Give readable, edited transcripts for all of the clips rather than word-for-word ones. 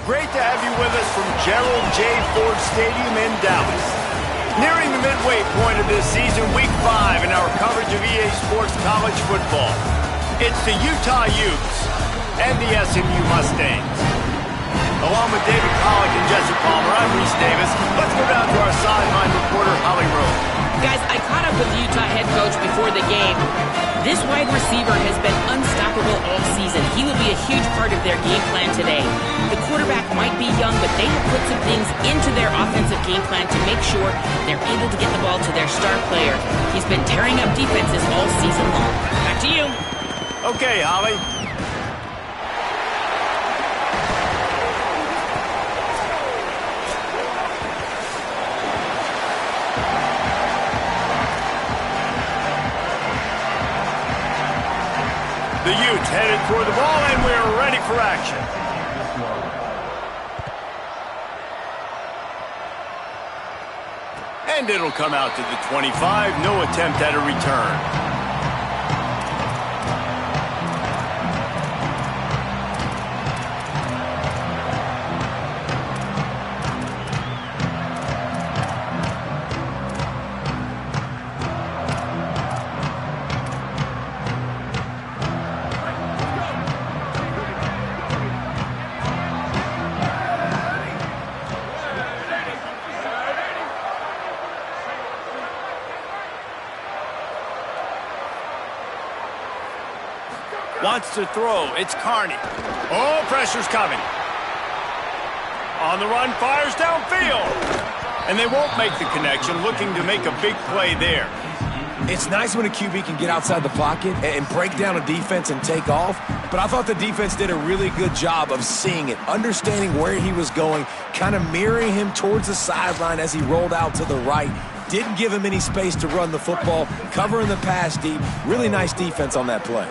great to have you with us from Gerald J. Ford Stadium in Dallas. Nearing the midway point of this season, Week 5 in our coverage of EA Sports College football. It's the Utah Utes and the SMU Mustangs. Along with David Pollack and Jesse Palmer, I'm Reese Davis. Let's go down to our sideline reporter, Holly Rowe. Guys, I caught up with the Utah head coach before the game. This wide receiver has been unstoppable all season. He will be a huge part of their game plan today. The quarterback might be young, but they have put some things into their offensive game plan to make sure they're able to get the ball to their star player. He's been tearing up defenses all season long. Back to you. Okay, Holly. The Utes headed toward the ball, and we're ready for action. And it'll come out to the 25. No attempt at a return. Wants to throw. It's Carney. Oh, pressure's coming. On the run, fires downfield. And they won't make the connection, looking to make a big play there. It's nice when a QB can get outside the pocket and break down a defense and take off, but I thought the defense did a really good job of seeing it, understanding where he was going, kind of mirroring him towards the sideline as he rolled out to the right. Didn't give him any space to run the football, covering the pass deep. Really nice defense on that play.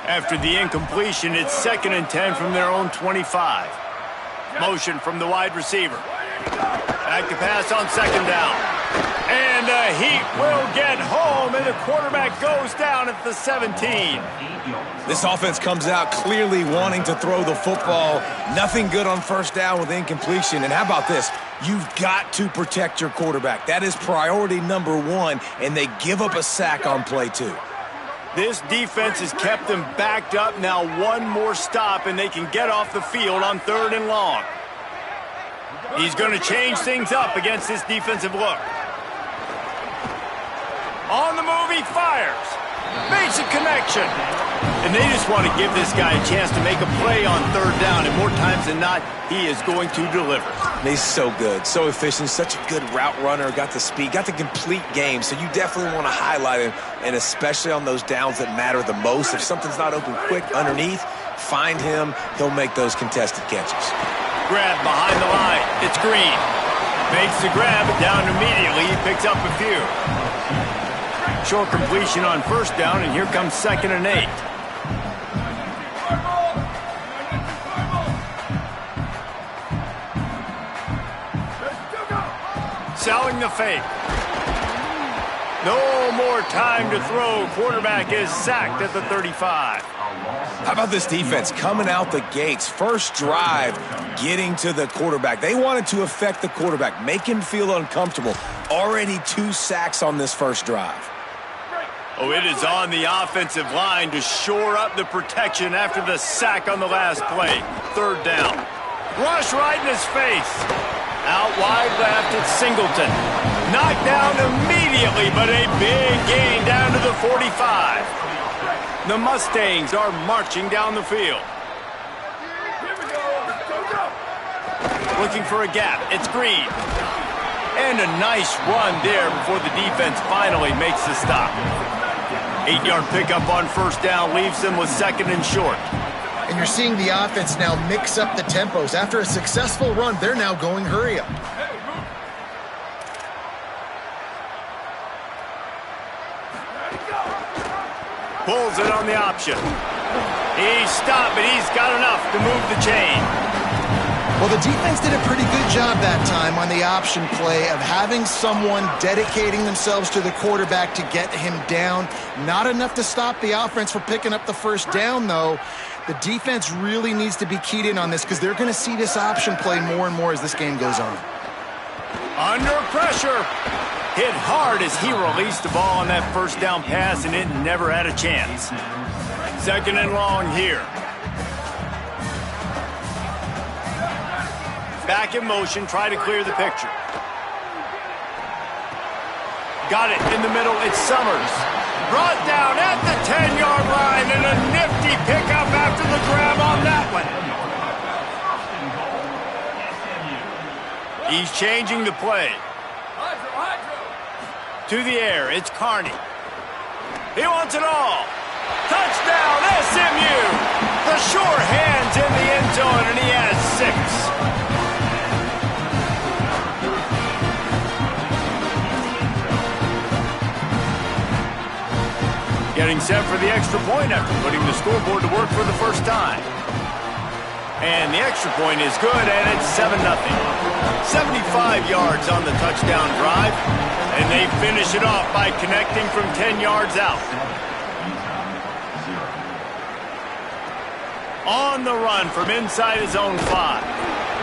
After the incompletion, it's 2nd and 10 from their own 25. Motion from the wide receiver. Back to pass on 2nd down. And the Heat will get home, and the quarterback goes down at the 17. This offense comes out clearly wanting to throw the football. Nothing good on 1st down with incompletion. And how about this? You've got to protect your quarterback. That is priority number 1, and they give up a sack on play 2. This defense has kept them backed up. Now one more stop, and they can get off the field on 3rd and long. He's going to change things up against this defensive look. On the move, he fires. Makes a connection. And they just want to give this guy a chance to make a play on 3rd down, and more times than not, he is going to deliver. He's so good, so efficient, such a good route runner, got the speed, got the complete game, so you definitely want to highlight him, and especially on those downs that matter the most. If something's not open quick underneath, find him. He'll make those contested catches. Grab behind the line. It's Green. Makes the grab, down immediately. He picks up a few. Short completion on 1st down, and here comes 2nd and 8. Selling the fake. No more time to throw. Quarterback is sacked at the 35. How about this defense coming out the gates? First drive, getting to the quarterback. They wanted to affect the quarterback, make him feel uncomfortable. Already 2 sacks on this 1st drive. Oh, it is on the offensive line to shore up the protection after the sack on the last play. 3rd down. Rush right in his face. Out wide left, it's Singleton. Knocked down immediately, but a big gain down to the 45. The Mustangs are marching down the field. Looking for a gap. It's Green. And a nice run there before the defense finally makes the stop. 8-yard pickup on 1st down leaves them with 2nd and short. And you're seeing the offense now mix up the tempos. After a successful run, they're now going hurry up. Pulls it on the option. He's stopped, but he's got enough to move the chain. Well, the defense did a pretty good job that time on the option play of having someone dedicating themselves to the quarterback to get him down. Not enough to stop the offense from picking up the 1st down, though. The defense really needs to be keyed in on this because they're going to see this option play more and more as this game goes on. Under pressure. Hit hard as he released the ball on that first down pass, and it never had a chance. Second and long here. Back in motion, try to clear the picture. Got it in the middle, it's Summers. Brought down at the 10-yard line, and a nifty pickup after the grab on that one. He's changing the play. To the air, it's Carney. He wants it all. Touchdown, SMU! The sure hands in the end zone, and he has 6. Getting set for the extra point after putting the scoreboard to work for the first time. And the extra point is good, and it's 7-0. 75 yards on the touchdown drive, and they finish it off by connecting from 10 yards out. On the run from inside his own 5.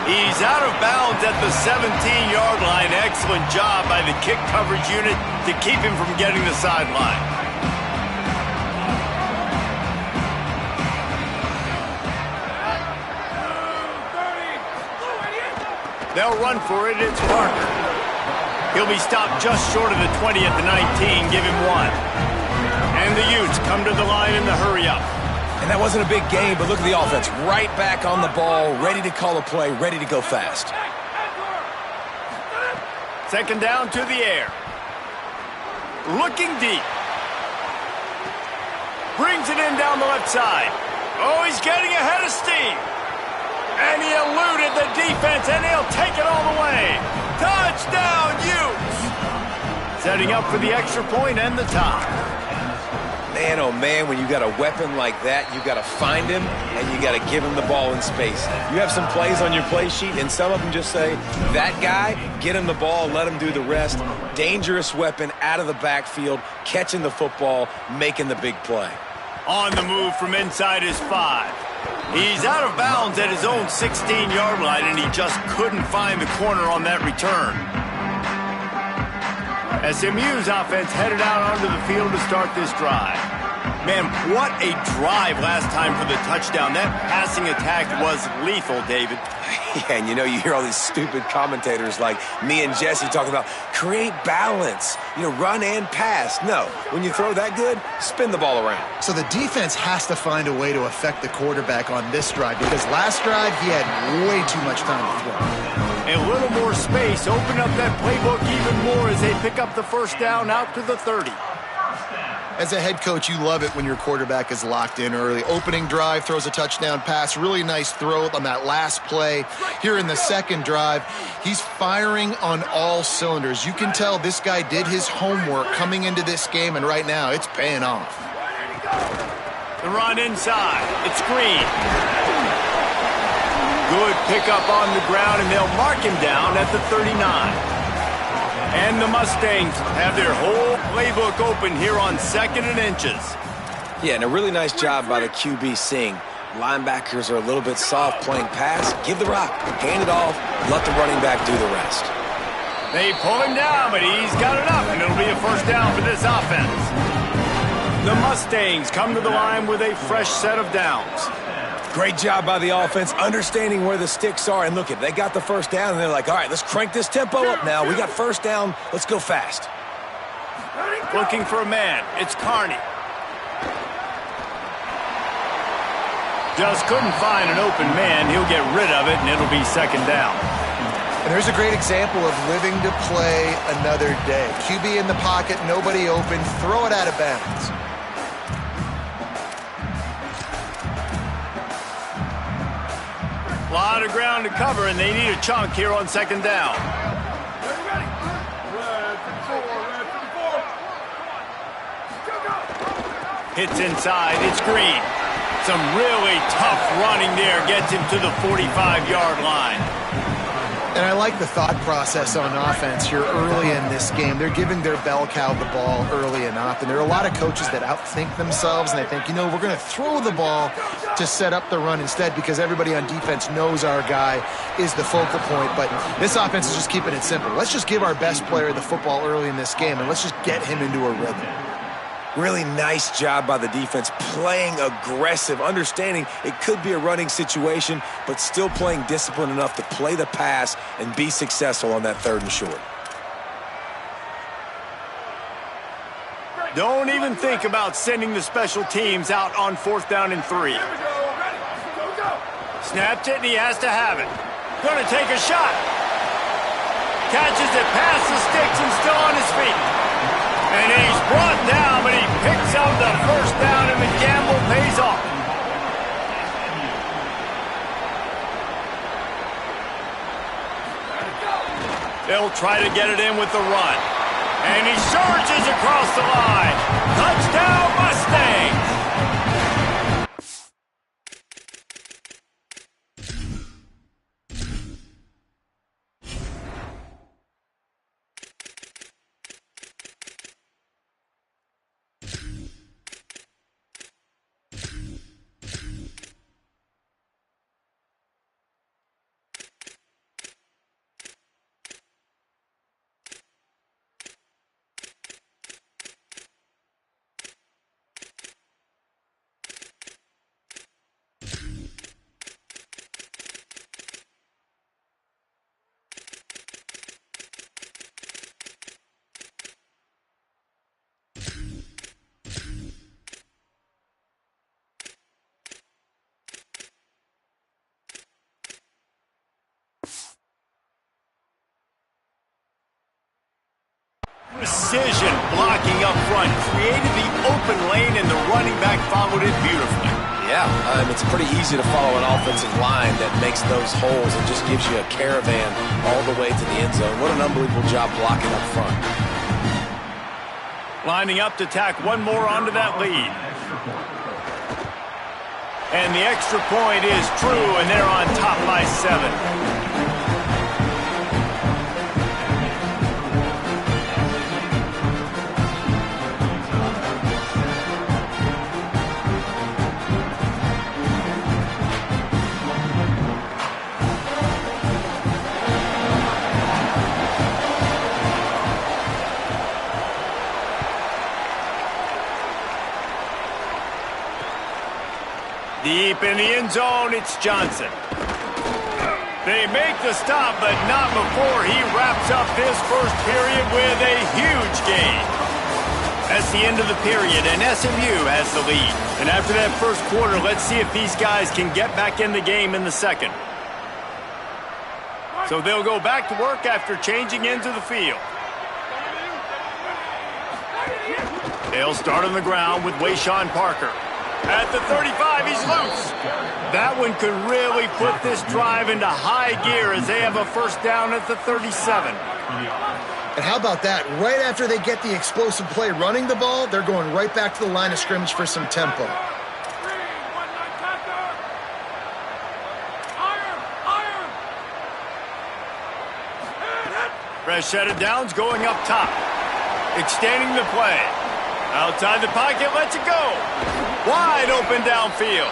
He's out of bounds at the 17-yard line. Excellent job by the kick coverage unit to keep him from getting the sideline. They'll run for it. It's Parker. He'll be stopped just short of the 20 at the 19. Give him 1. And the Utes come to the line in the hurry-up. And that wasn't a big game, but look at the offense. Right back on the ball, ready to call a play, ready to go fast. Second down to the air. Looking deep. Brings it in down the left side. Oh, he's getting ahead of steam. And he eluded the defense, and he'll take it all the way. Touchdown, Utes! Setting up for the extra point and the tie. Man, oh man, when you got a weapon like that, you got to find him, and you got to give him the ball in space. You have some plays on your play sheet, and some of them just say, that guy, get him the ball, let him do the rest. Dangerous weapon out of the backfield, catching the football, making the big play. On the move from inside his 5. He's out of bounds at his own 16-yard line, and he just couldn't find the corner on that return. SMU's offense headed out onto the field to start this drive. Man, what a drive last time for the touchdown. That passing attack was lethal, David. Yeah, and you know, you hear all these stupid commentators like me and Jesse talking about create balance, you know, run and pass. No, when you throw that good, spin the ball around. So the defense has to find a way to affect the quarterback on this drive because last drive he had way too much time to throw. A little more space, open up that playbook even more as they pick up the first down out to the 30. As a head coach, you love it when your quarterback is locked in early. Opening drive, throws a touchdown pass. Really nice throw on that last play. Here in the second drive, he's firing on all cylinders. You can tell this guy did his homework coming into this game, and right now it's paying off. The run inside. It's Green. Good pickup on the ground, and they'll mark him down at the 39. And the Mustangs have their whole playbook open here on 2nd and inches. Yeah, and a really nice job by the QB seeing linebackers are a little bit soft playing pass. Give the rock, hand it off, let the running back do the rest. They pull him down, but he's got enough, and it'll be a first down for this offense. The Mustangs come to the line with a fresh set of downs. Great job by the offense, understanding where the sticks are. And look, they got the first down, and they're like, all right, let's crank this tempo up now. We got first down. Let's go fast. Looking for a man. It's Carney. Just couldn't find an open man. He'll get rid of it, and it'll be second down. And there's a great example of living to play another day. QB in the pocket, nobody open, throw it out of bounds. A lot of ground to cover, and they need a chunk here on second down. Hits inside. It's Green. Some really tough running there gets him to the 45-yard line. And I like the thought process on offense here early in this game. They're giving their bell cow the ball early and often. There are a lot of coaches that outthink themselves, and they think, you know, we're going to throw the ball to set up the run instead because everybody on defense knows our guy is the focal point. But this offense is just keeping it simple. Let's just give our best player the football early in this game, and let's just get him into a rhythm. Really nice job by the defense, playing aggressive, understanding it could be a running situation, but still playing disciplined enough to play the pass and be successful on that 3rd and short. Don't even think about sending the special teams out on 4th down and 3. Snapped it, and he has to have it. Gonna take a shot. Catches it past the sticks and still on his feet. And he's brought down, but he picks up the 1st down, and the gamble pays off. They'll try to get it in with the run. And he surges across the line. Touchdown, Mustangs! Precision blocking up front created the open lane, and the running back followed it beautifully. Yeah, it's pretty easy to follow an offensive line that makes those holes and just gives you a caravan all the way to the end zone. What an unbelievable job blocking up front. Lining up to tack one more onto that lead. And the extra point is true, and they're on top by 7. Deep in the end zone, it's Johnson. They make the stop, but not before he wraps up this first period with a huge gain. That's the end of the period, and SMU has the lead. And after that first quarter, let's see if these guys can get back in the game in the second. So they'll go back to work after changing into the field. They'll start on the ground with Wayshawn Parker. At the 35, he's loose. That one could really put this drive into high gear as they have a first down at the 37. And how about that? Right after they get the explosive play running the ball, they're going right back to the line of scrimmage for some tempo. Fresh set of downs going up top. Extending the play. Outside the pocket, lets it go. Wide open downfield.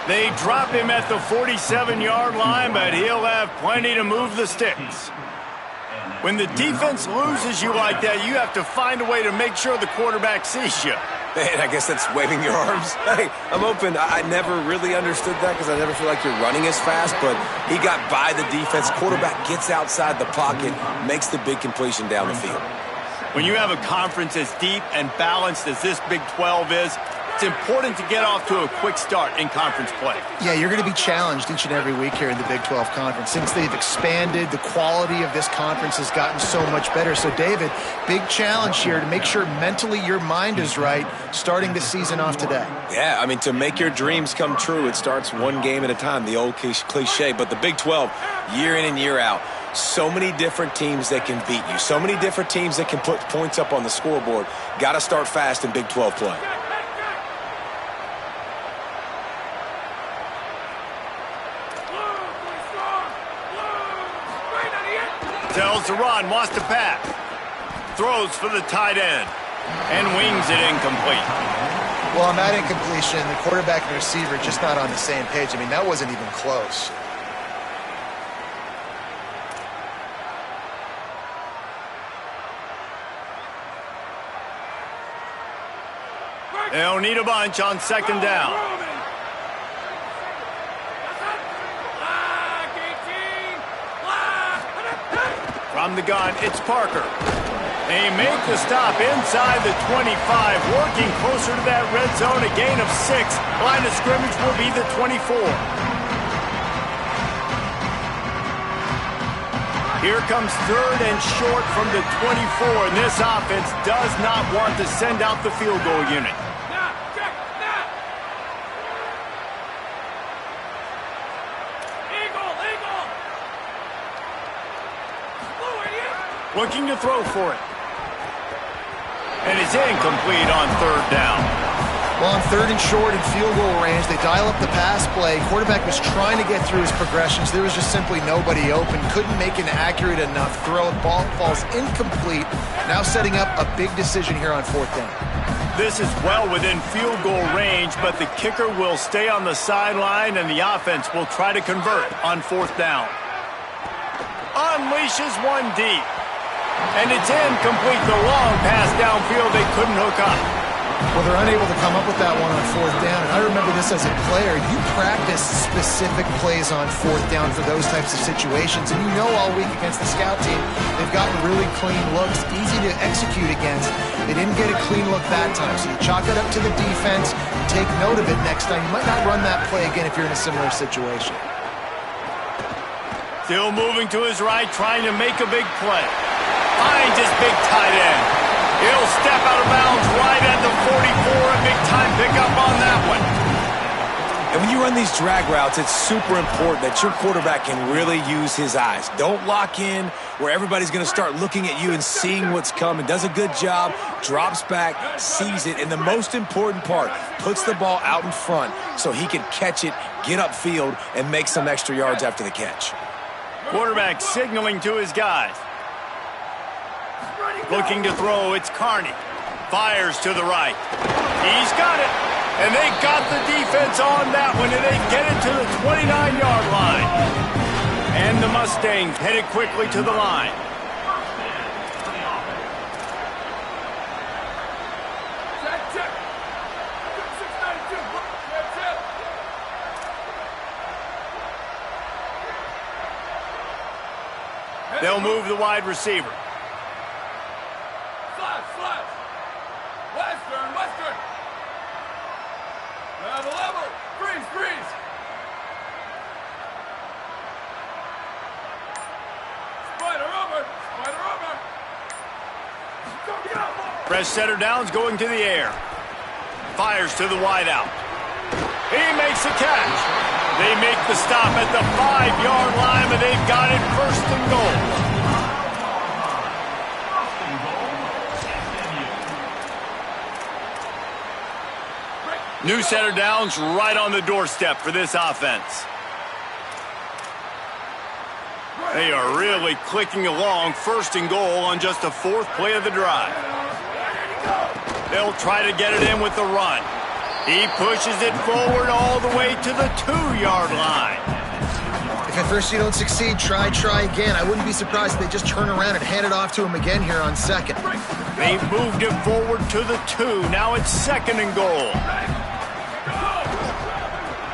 They drop him at the 47-yard line, but he'll have plenty to move the sticks. When the defense loses you like that, you have to find a way to make sure the quarterback sees you. Man, I guess that's waving your arms. Hey, I'm open. I never really understood that because I never feel like you're running as fast, but he got by the defense. Quarterback gets outside the pocket, makes the big completion down the field. When you have a conference as deep and balanced as this Big 12 is, it's important to get off to a quick start in conference play. Yeah, you're going to be challenged each and every week here in the Big 12 Conference. Since they've expanded, the quality of this conference has gotten so much better. So, David, big challenge here to make sure mentally your mind is right starting the season off today. Yeah, I mean, to make your dreams come true, it starts one game at a time, the old cliche. But the Big 12, year in and year out, so many different teams that can beat you, so many different teams that can put points up on the scoreboard. Got to start fast in Big 12 play. Tells to run, wants to pass. Throws for the tight end. And wings it incomplete. Well, on that incompletion, the quarterback and receiver just not on the same page. I mean, that wasn't even close. They'll need a bunch on second down. From the gun, it's Parker. They make the stop inside the 25, working closer to that red zone, a gain of 6. Line of scrimmage will be the 24. Here comes third and short from the 24, and this offense does not want to send out the field goal unit. Looking to throw for it. And it's incomplete on third down. Well, on third and short and field goal range, they dial up the pass play. Quarterback was trying to get through his progressions. There was just simply nobody open. Couldn't make an accurate enough throw. The ball falls incomplete. Now setting up a big decision here on fourth down. This is well within field goal range, but the kicker will stay on the sideline, and the offense will try to convert on fourth down. Unleashes one deep. And it's incomplete. The long pass downfield they couldn't hook up. Well, they're unable to come up with that one on fourth down. And I remember this as a player. You practice specific plays on fourth down for those types of situations. And you know all week against the scout team, they've gotten really clean looks, easy to execute against. They didn't get a clean look that time. So you chalk it up to the defense. Take note of it next time. You might not run that play again if you're in a similar situation. Still moving to his right, trying to make a big play. Finds his big tight end. He'll step out of bounds right at the 44. A big time pickup on that one. And when you run these drag routes, it's super important that your quarterback can really use his eyes. Don't lock in where everybody's going to start looking at you and seeing what's coming. Does a good job, drops back, sees it, and the most important part, puts the ball out in front so he can catch it, get upfield, and make some extra yards after the catch. Quarterback signaling to his guys. Looking to throw, it's Carney. Fires to the right. He's got it. And they got the defense on that one, and they get it to the 29-yard line. And the Mustangs headed quickly to the line. They'll move the wide receiver. Western. Level. Freeze. Spider over. Press center downs going to the air. Fires to the wideout. He makes the catch. They make the stop at the 5-yard line, but they've got it first and goal. New center downs right on the doorstep for this offense. They are really clicking along, first and goal on just the 4th play of the drive. They'll try to get it in with the run. He pushes it forward all the way to the 2-yard line. If at first you don't succeed, try again. I wouldn't be surprised if they just turn around and hand it off to him again here on second. They've moved it forward to the 2. Now it's second and goal.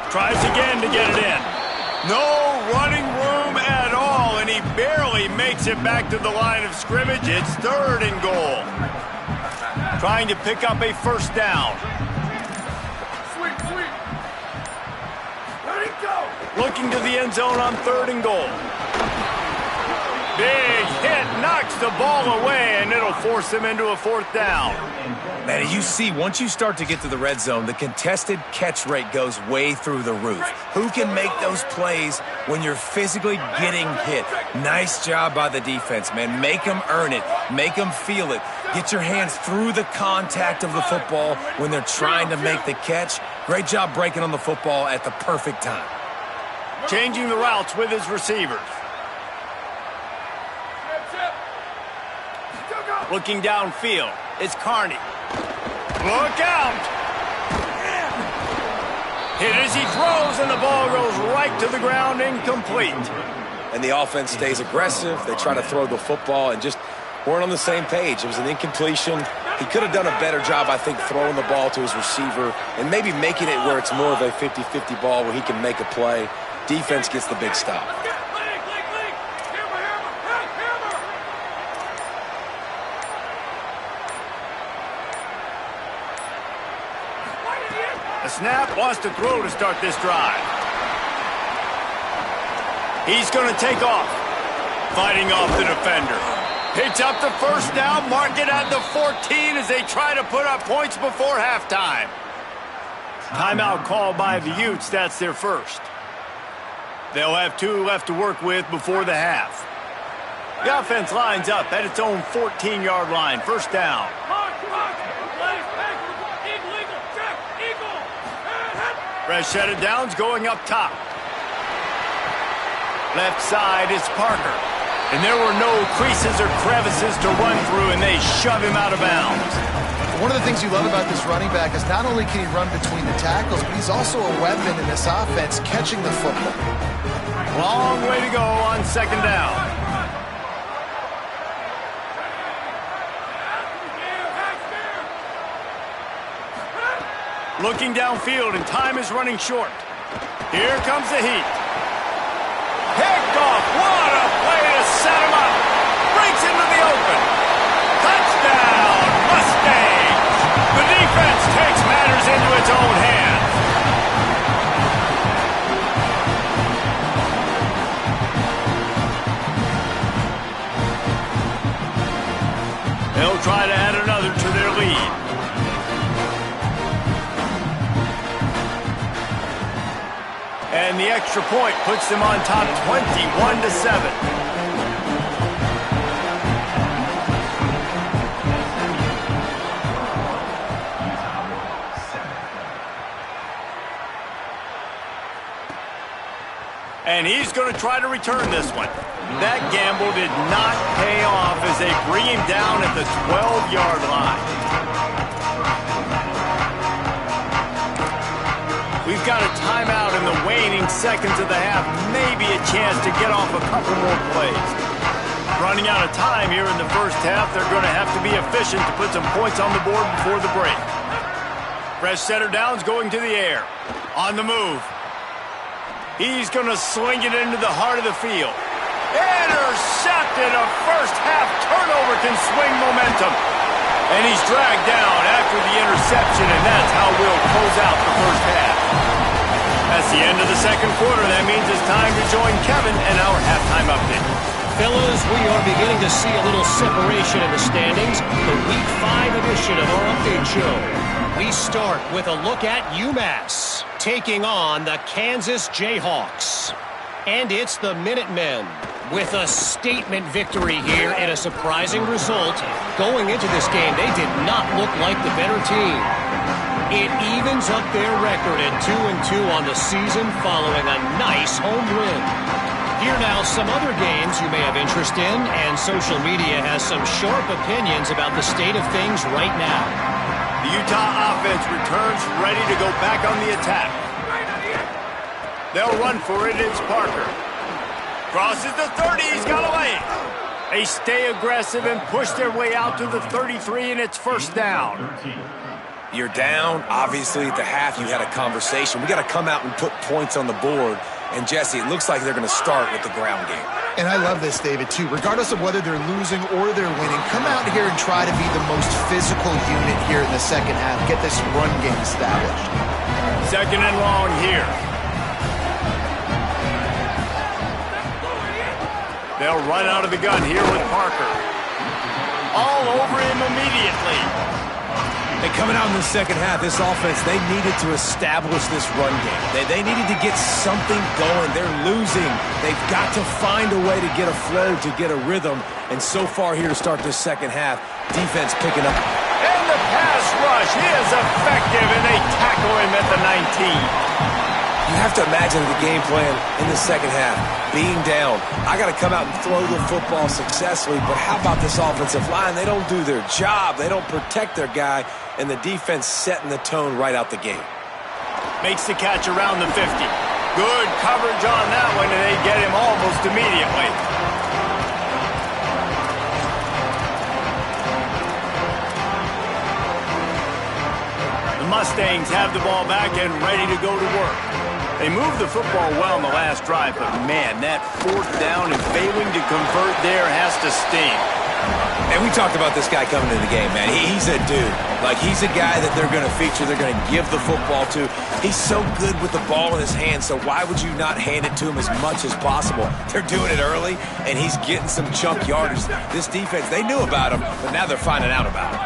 Tries again to get it in. No running room at all, and he barely makes it back to the line of scrimmage. It's third and goal. Trying to pick up a first down. Sweet. Let it go. Looking to the end zone on third and goal. Big hit, knocks the ball away, and it'll force them into a fourth down. Man, you see, once you start to get to the red zone, the contested catch rate goes way through the roof. Who can make those plays when you're physically getting hit? Nice job by the defense, man. Make them earn it. Make them feel it. Get your hands through the contact of the football when they're trying to make the catch. Great job breaking on the football at the perfect time. Changing the routes with his receivers. Looking downfield, it's Carney. Look out! Hit as he throws, and the ball goes right to the ground, incomplete. And the offense stays aggressive. They try to throw the football and just weren't on the same page. It was an incompletion. He could have done a better job, I think, throwing the ball to his receiver and maybe making it where it's more of a 50-50 ball where he can make a play. Defense gets the big stop. The snap wants to throw to start this drive. He's going to take off. Fighting off the defender. Picks up the first down, mark it at the 14 as they try to put up points before halftime. Timeout called by the Utes. That's their first. They'll have 2 left to work with before the half. The offense lines up at its own 14-yard line. First down. Fresh set of downs going up top. Left side is Parker. And there were no creases or crevices to run through, and they shove him out of bounds. One of the things you love about this running back is not only can he run between the tackles, but he's also a weapon in this offense catching the football. Long way to go on second down. Looking downfield, and time is running short. Here comes the heat. Picked off. What a play to set him up. Breaks into the open. Touchdown, Mustangs. The defense takes matters into its own hands. They'll try to add another to their lead. And the extra point puts them on top 21-7. And he's going to try to return this one. That gamble did not pay off as they bring him down at the 12-yard line. We've got a timeout in the waning seconds of the half. Maybe a chance to get off a couple more plays. Running out of time here in the first half. They're going to have to be efficient to put some points on the board before the break. Fresh setter downs going to the air. On the move. He's going to swing it into the heart of the field. Intercepted. A first half turnover can swing momentum. And he's dragged down after the interception, and that's how we'll close out the first half. That's the end of the second quarter. That means it's time to join Kevin and our halftime update. Fellas, we are beginning to see a little separation in the standings. The Week 5 edition of our update show. We start with a look at UMass taking on the Kansas Jayhawks. And it's the Minutemen with a statement victory here and a surprising result. Going into this game, they did not look like the better team. It evens up their record at 2-2 on the season following a nice home win. Here now, some other games you may have interest in, and social media has some sharp opinions about the state of things right now. The Utah offense returns ready to go back on the attack. They'll run for it. It's Parker. Crosses the 30. He's got away. They stay aggressive and push their way out to the 33, and it's first down. You're down. Obviously, at the half, you had a conversation. We got to come out and put points on the board. And, Jesse, it looks like they're going to start with the ground game. And I love this, David, too. Regardless of whether they're losing or they're winning, come out here and try to be the most physical unit here in the second half. Get this run game established. Second and long here. They'll run out of the gun here with Parker. All over him immediately. And coming out in the second half, this offense, they needed to establish this run game. They needed to get something going. They're losing. They've got to find a way to get a flow, to get a rhythm. And so far here to start this second half, defense picking up. And the pass rush is effective, and they tackle him at the 19. You have to imagine the game plan in the second half. Being down, I got to come out and throw the football successfully, but how about this offensive line? They don't do their job. They don't protect their guy, and the defense setting the tone right out the gate. Makes the catch around the 50. Good coverage on that one, and they get him almost immediately. The Mustangs have the ball back and ready to go to work. They moved the football well in the last drive, but man, that fourth down and failing to convert there has to sting. And we talked about this guy coming into the game, man. He's a dude. Like, he's a guy that they're going to feature, they're going to give the football to. He's so good with the ball in his hand, so why would you not hand it to him as much as possible? They're doing it early, and he's getting some chunk yardage. This defense, they knew about him, but now they're finding out about him.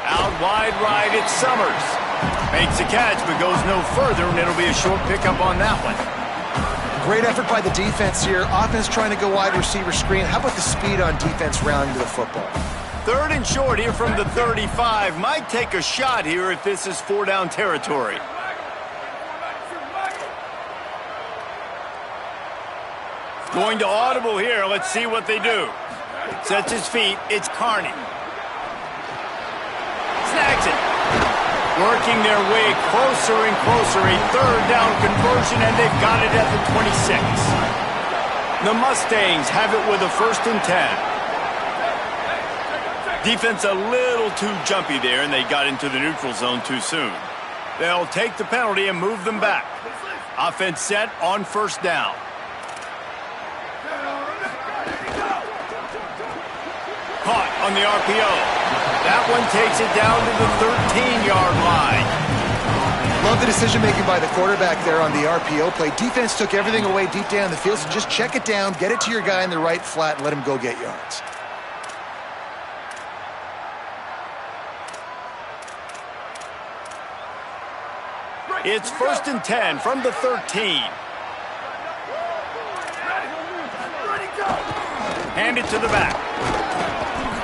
Out wide right, it's Summers. Makes a catch, but goes no further, and it'll be a short pickup on that one. Great effort by the defense here. Offense trying to go wide receiver screen. How about the speed on defense rounding to the football? Third and short here from the 35. Might take a shot here if this is four-down territory. Going to audible here. Let's see what they do. Sets his feet. It's Carney. Snags it. Working their way closer and closer. A third down conversion, and they've got it at the 26. The Mustangs have it with a 1st and 10. Defense a little too jumpy there, and they got into the neutral zone too soon. They'll take the penalty and move them back. Offense set on 1st down. Caught on the RPO. That one takes it down to the 13-yard line. Love the decision-making by the quarterback there on the RPO play. Defense took everything away deep down the field, so just check it down, get it to your guy in the right flat, and let him go get yards. It's 1st and 10 from the 13. Hand it to the back.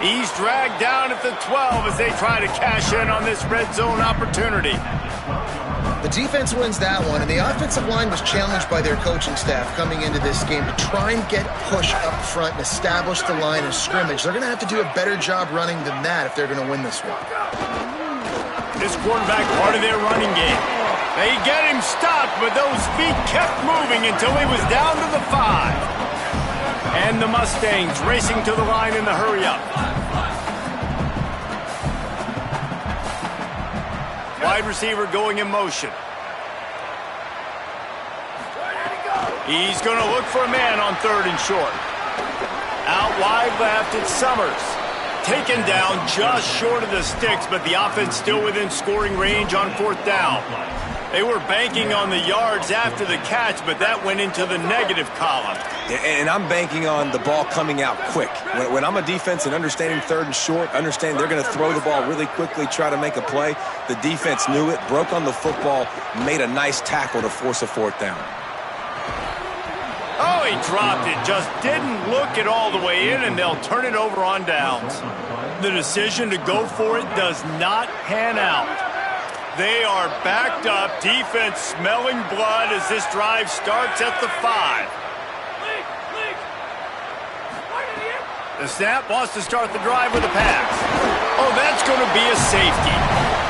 He's dragged down at the 12 as they try to cash in on this red zone opportunity. The defense wins that one, and the offensive line was challenged by their coaching staff coming into this game to try and get push up front and establish the line of scrimmage. They're going to have to do a better job running than that if they're going to win this one. This quarterback part of their running game. They get him stopped, but those feet kept moving until he was down to the 5. And the Mustangs racing to the line in the hurry-up. Wide receiver going in motion. He's going to look for a man on 3rd and short. Out wide left, it's Summers. Taken down just short of the sticks, but the offense still within scoring range on 4th down. They were banking on the yards after the catch, but that went into the negative column. And I'm banking on the ball coming out quick. When I'm a defense and understanding 3rd and short, understanding they're going to throw the ball really quickly, try to make a play, the defense knew it, broke on the football, made a nice tackle to force a 4th down. Oh, he dropped it. Just didn't look it all the way in, and they'll turn it over on downs. The decision to go for it does not pan out. They are backed up, defense smelling blood as this drive starts at the 5. The snap wants to start the drive with a pass. Oh, that's going to be a safety.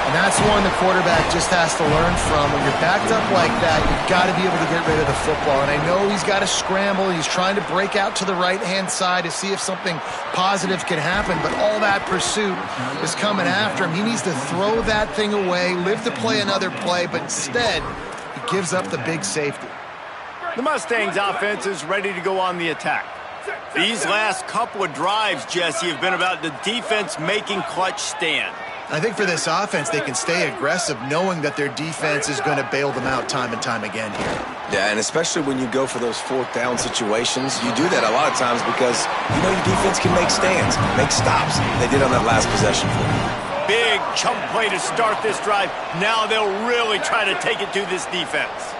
And that's one the quarterback just has to learn from. When you're backed up like that, you've got to be able to get rid of the football. And I know he's got to scramble. He's trying to break out to the right-hand side to see if something positive can happen. But all that pursuit is coming after him. He needs to throw that thing away, live to play another play. But instead, he gives up the big safety. The Mustangs offense is ready to go on the attack. These last couple of drives, Jesse, have been about the defense making clutch stand. I think for this offense, they can stay aggressive knowing that their defense is going to bail them out time and time again here. Yeah, and especially when you go for those 4th down situations, you do that a lot of times because you know your defense can make stands, make stops. They did on that last possession for you. Big chunk play to start this drive. Now they'll really try to take it to this defense.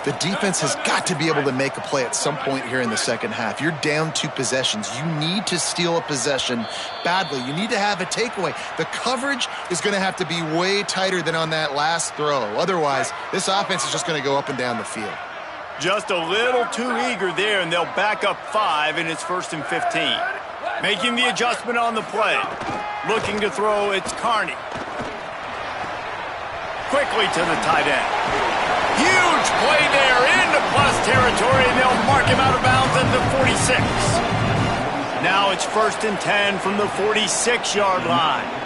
The defense has got to be able to make a play at some point here in the second half. You're down 2 possessions. You need to steal a possession badly. You need to have a takeaway. The coverage is going to have to be way tighter than on that last throw. Otherwise, this offense is just going to go up and down the field. Just a little too eager there, and they'll back up 5, and it's 1st and 15. Making the adjustment on the play. Looking to throw, it's Carney. Quickly to the tight end. Huge play there into plus territory, and they'll mark him out of bounds at the 46. Now it's 1st and 10 from the 46-yard line.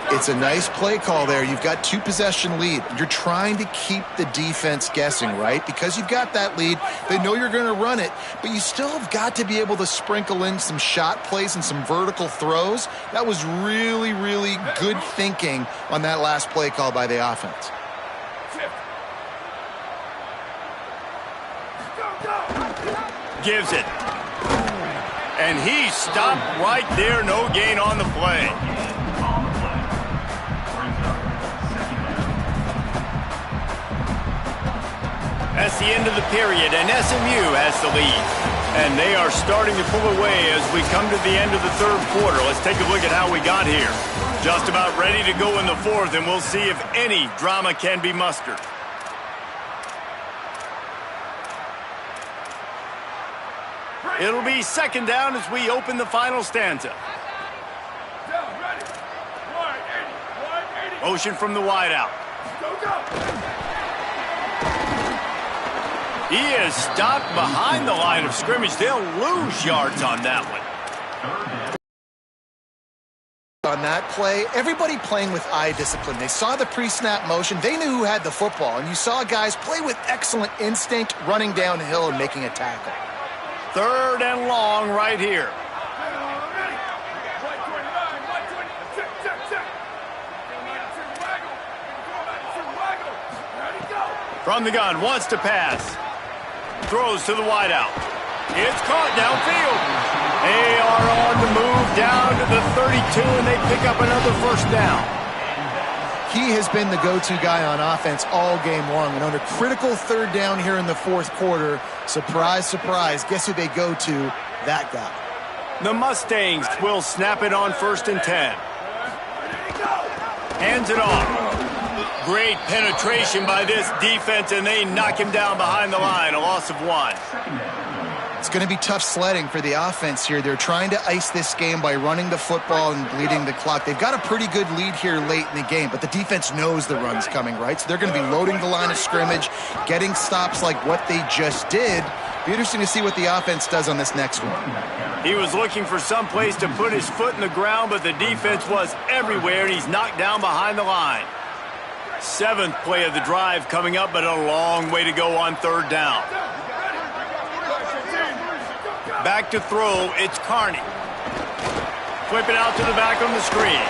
It's a nice play call there. You've got 2 possession lead. You're trying to keep the defense guessing, right? Because you've got that lead. They know you're going to run it, but you still have got to be able to sprinkle in some shot plays and some vertical throws. That was really, really good thinking on that last play call by the offense. Gives it. And he stopped right there. No gain on the play. That's the end of the period, and SMU has the lead. And they are starting to pull away as we come to the end of the 3rd quarter. Let's take a look at how we got here. Just about ready to go in the 4th, and we'll see if any drama can be mustered. It'll be 2nd down as we open the final stanza. Motion from the wideout. He is stopped behind the line of scrimmage. They'll lose yards on that one. On that play, everybody playing with eye discipline. They saw the pre-snap motion. They knew who had the football, and you saw guys play with excellent instinct, running downhill and making a tackle. 3rd and long right here. From the gun, wants to pass. Throws to the wideout. It's caught downfield. They are on the move down to the 32, and they pick up another 1st down. He has been the go-to guy on offense all game long. And on a critical 3rd down here in the 4th quarter, surprise, surprise, guess who they go to? That guy. The Mustangs will snap it on 1st and 10. Hands it off. Great penetration by this defense, and they knock him down behind the line. A loss of 1. It's going to be tough sledding for the offense here. They're trying to ice this game by running the football and bleeding the clock. They've got a pretty good lead here late in the game, but the defense knows the run's coming, right? So they're going to be loading the line of scrimmage, getting stops like what they just did. Be interesting to see what the offense does on this next one. He was looking for some place to put his foot in the ground, but the defense was everywhere, and he's knocked down behind the line. 7th play of the drive coming up, but a long way to go on 3rd down. Back to throw, it's Carney. Flip it out to the back on the screen.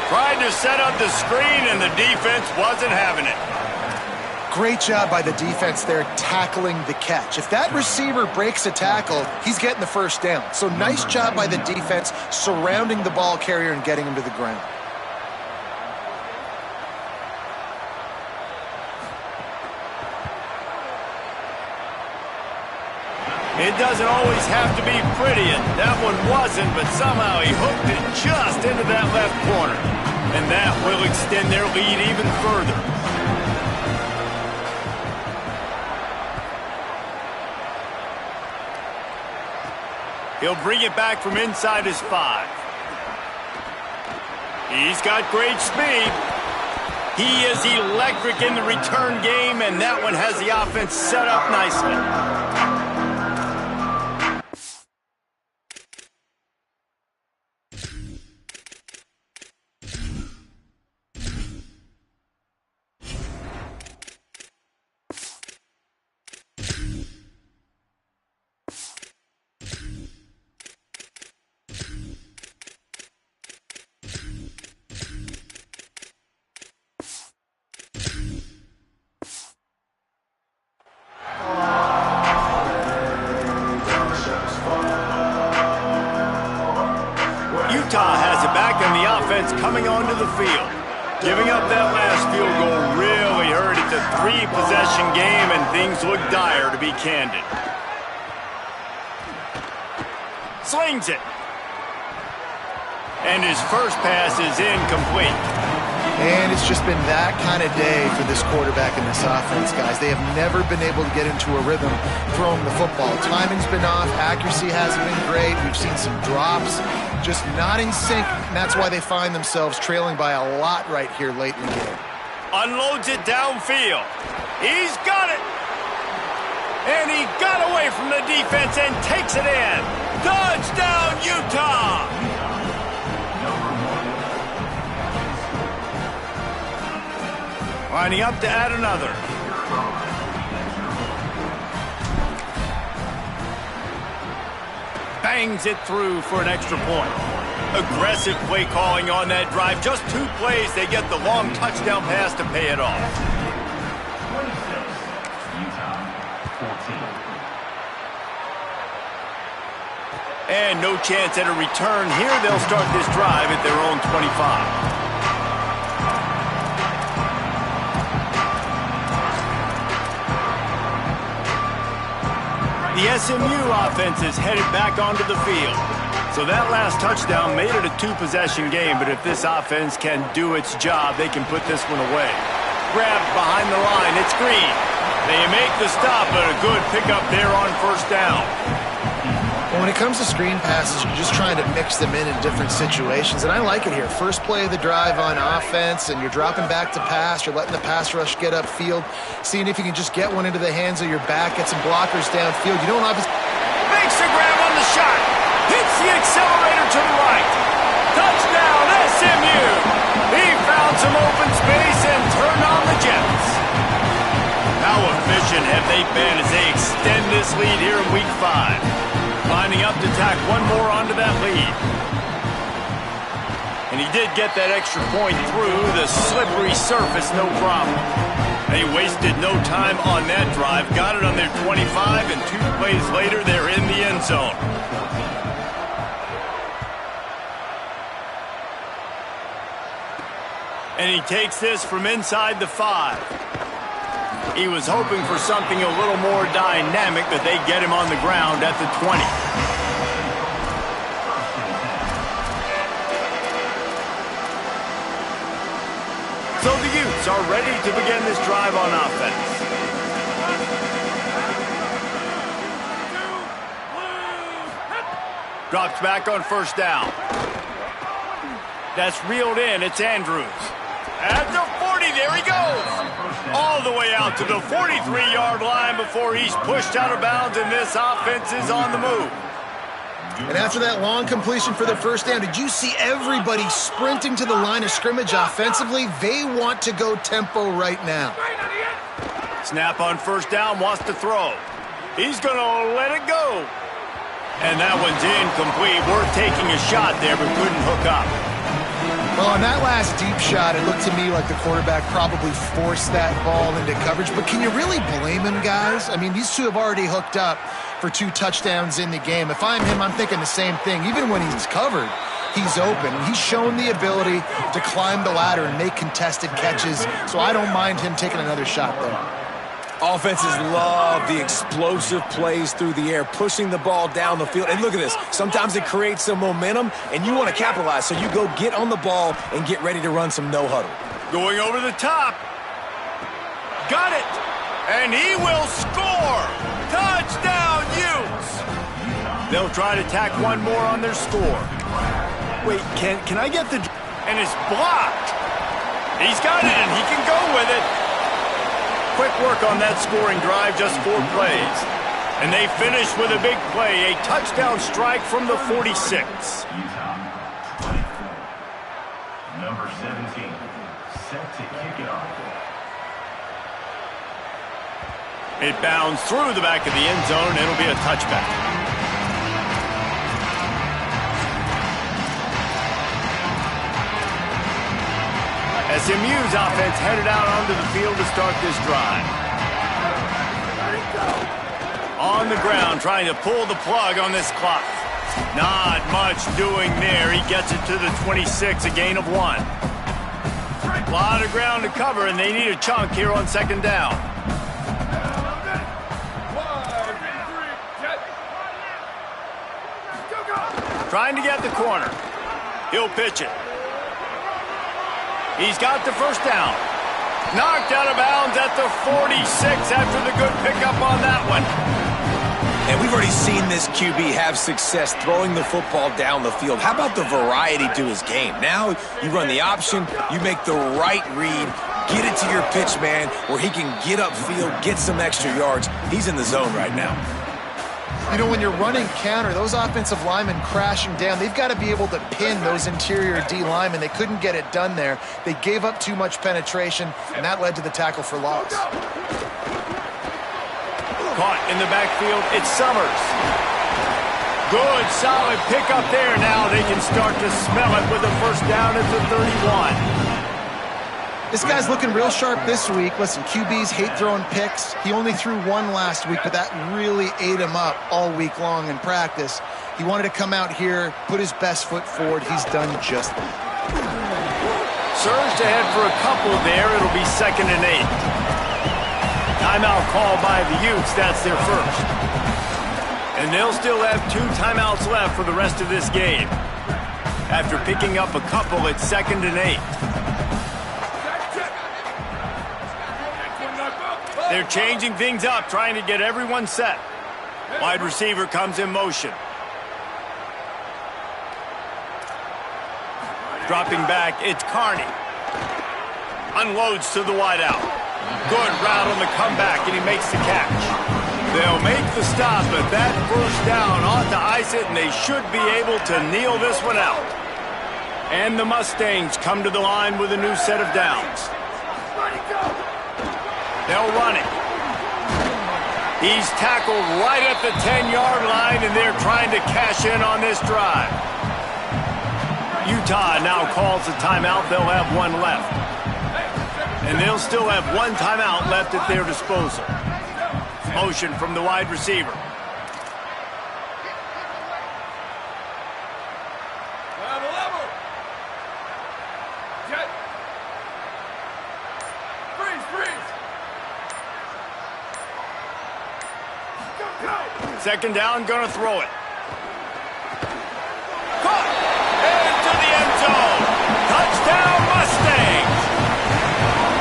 Tried to set up the screen, and the defense wasn't having it. Great job by the defense there tackling the catch. If that receiver breaks a tackle, he's getting the 1st down. So nice job by the defense surrounding the ball carrier and getting him to the ground. It doesn't always have to be pretty, and that one wasn't, but somehow he hooked it just into that left corner. And that will extend their lead even further. He'll bring it back from inside his 5. He's got great speed. He is electric in the return game, and that one has the offense set up nicely. Ncaa has it back, and the offense coming onto the field. Giving up that last field goal really hurt. It's a 3-possession game, and things look dire, to be candid. Slings it. And his first pass is incomplete. And it's just been that kind of day for this quarterback and this offense, guys. They have never been able to get into a rhythm throwing the football. Timing's been off. Accuracy hasn't been great. We've seen some drops, just not in sync, and that's why they find themselves trailing by a lot right here late in the game. Unloads it downfield. He's got it. And he got away from the defense and takes it in. Touchdown, Utah! Lining up to add another. Bangs it through for an extra point. Aggressive play calling on that drive. Just 2 plays, they get the long touchdown pass to pay it off. 26, Utah, 14. And no chance at a return here. They'll start this drive at their own 25. The SMU offense is headed back onto the field. So that last touchdown made it a 2-possession game, but if this offense can do its job, they can put this one away. Grabbed behind the line, it's Green. They make the stop, but a good pickup there on first down. Well, when it comes to screen passes, you're just trying to mix them in different situations, and I like it here. First play of the drive on offense, and you're dropping back to pass. You're letting the pass rush get upfield, seeing if you can just get one into the hands of your back, get some blockers downfield. You don't obviously... Makes the grab on the shot. Hits the accelerator to the right. Touchdown, SMU. He found some open space and turned on the Jets. How efficient have they been as they extend this lead here in Week 5? Lining up to tack one more onto that lead. And he did get that extra point through the slippery surface, no problem. They wasted no time on that drive. Got it on their 25, and 2 plays later, they're in the end zone. And he takes this from inside the 5. He was hoping for something a little more dynamic, but they get him on the ground at the 20. So the Utes are ready to begin this drive on offense. Drops back on first down. That's reeled in. It's Andrews. At the 40, there he goes. All the way out to the 43-yard line before he's pushed out of bounds, and this offense is on the move. And after that long completion for the first down, did you see everybody sprinting to the line of scrimmage offensively? They want to go tempo right now. Snap on first down, wants to throw. He's going to let it go. And that one's incomplete. Worth taking a shot there, but couldn't hook up. Well, on that last deep shot, it looked to me like the quarterback probably forced that ball into coverage. But can you really blame him, guys? I mean, these two have already hooked up for 2 touchdowns in the game. If I'm him, I'm thinking the same thing. Even when he's covered, he's open. He's shown the ability to climb the ladder and make contested catches. So I don't mind him taking another shot there. Offenses love the explosive plays through the air, pushing the ball down the field. And look at this. Sometimes it creates some momentum, and you want to capitalize. So you go get on the ball and get ready to run some no-huddle. Going over the top. Got it. And he will score. Touchdown, Utes. They'll try to tack one more on their score. Wait, can I get the... And it's blocked. He's got it, and he can go with it. Quick work on that scoring drive, just 4 plays. And they finish with a big play, a touchdown strike from the 46. Utah, 24. Number 17, set to kick it off. It bounds through the back of the end zone. It'll be a touchback. SMU's offense headed out onto the field to start this drive. On the ground, trying to pull the plug on this clock. Not much doing there. He gets it to the 26, a gain of 1. A lot of ground to cover, and they need a chunk here on second down. Trying to get the corner. He'll pitch it. He's got the first down. Knocked out of bounds at the 46 after the good pickup on that one. And we've already seen this QB have success throwing the football down the field. How about the variety to his game? Now you run the option, you make the right read, get it to your pitch man where he can get upfield, get some extra yards. He's in the zone right now. You know, when you're running counter, those offensive linemen crashing down, they've got to be able to pin those interior D linemen. They couldn't get it done there. They gave up too much penetration, and that led to the tackle for loss. Caught in the backfield, it's Summers. Good, solid pickup there. Now they can start to smell it with a first down at the 31. This guy's looking real sharp this week. Listen, QBs hate throwing picks. He only threw one last week, but that really ate him up all week long in practice. He wanted to come out here, put his best foot forward. He's done just that. Surged ahead for a couple there. It'll be 2nd and 8. Timeout called by the Utes. That's their first. And they'll still have 2 timeouts left for the rest of this game. After picking up a couple at 2nd and 8. They're changing things up, trying to get everyone set. Wide receiver comes in motion. Dropping back, it's Carney. Unloads to the wideout. Good route on the comeback, and he makes the catch. They'll make the stop, but that first down ought to ice it, and they should be able to kneel this one out. And the Mustangs come to the line with a new set of downs. They'll run it. He's tackled right at the 10-yard line, and they're trying to cash in on this drive. Utah now calls a timeout. They'll have one left. And they'll still have one timeout left at their disposal. Motion from the wide receiver. Second down, gonna throw it. Caught! Into the end zone. Touchdown, Mustangs!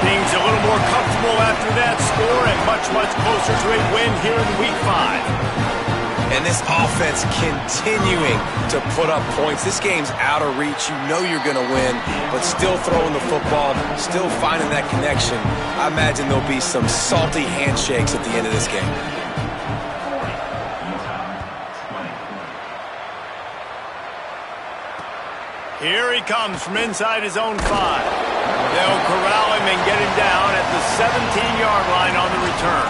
Things a little more comfortable after that score and much, much closer to a win here in Week 5. And this offense continuing to put up points. This game's out of reach. You know you're going to win, but still throwing the football, still finding that connection. I imagine there'll be some salty handshakes at the end of this game. Here he comes from inside his own 5. They'll corral him and get him down at the 17-yard line on the return.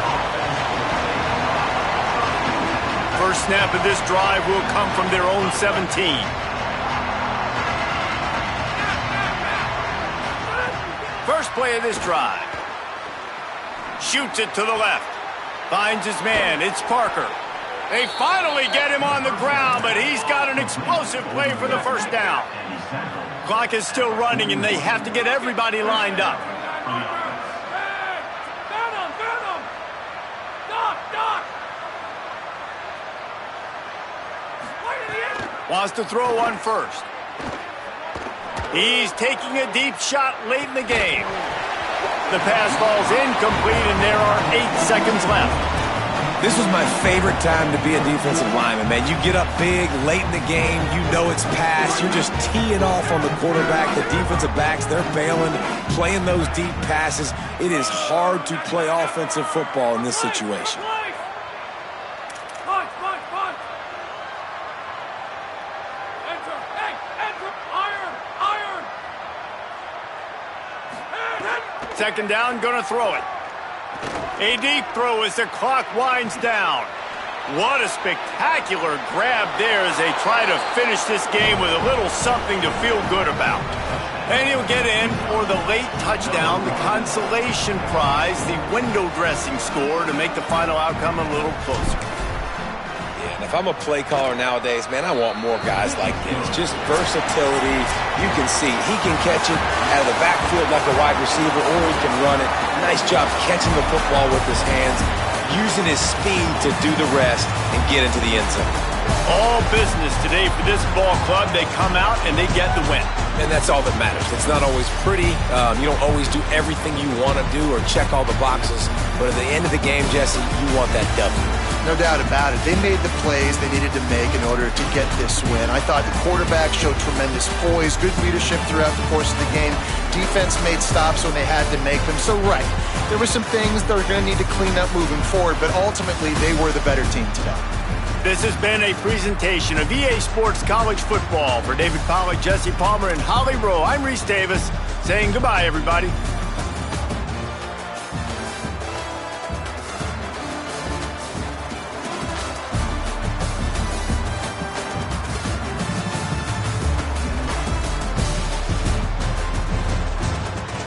First snap of this drive will come from their own 17. First play of this drive. Shoots it to the left. Finds his man. It's Parker. They finally get him on the ground, but he's got an explosive play for the first down. Clock is still running, and they have to get everybody lined up. Wants to throw one first. He's taking a deep shot late in the game. The pass falls incomplete, and there are 8 seconds left. This was my favorite time to be a defensive lineman, man. You get up big, late in the game, you know it's past. You're just teeing off on the quarterback. The defensive backs, they're bailing, playing those deep passes. It is hard to play offensive football in this situation. Second down, gonna throw it. A deep throw as the clock winds down. What a spectacular grab there as they try to finish this game with a little something to feel good about. And he'll get in for the late touchdown, the consolation prize, the window dressing score to make the final outcome a little closer. Yeah, man. If I'm a play caller nowadays, man, I want more guys like this. Just versatility. You can see he can catch it out of the backfield like a wide receiver, or he can run it. Nice job catching the football with his hands, using his speed to do the rest and get into the end zone. All business today for this ball club. They come out and they get the win. And that's all that matters. It's not always pretty. You don't always do everything you want to do or check all the boxes. But at the end of the game, Jesse, you want that W. No doubt about it. They made the plays they needed to make in order to get this win. I thought the quarterback showed tremendous poise, good leadership throughout the course of the game. Defense made stops when they had to make them. So, right, there were some things they're going to need to clean up moving forward, but ultimately they were the better team today. This has been a presentation of EA Sports College Football. For David Pollack, Jesse Palmer, and Holly Rowe, I'm Reese Davis saying goodbye, everybody.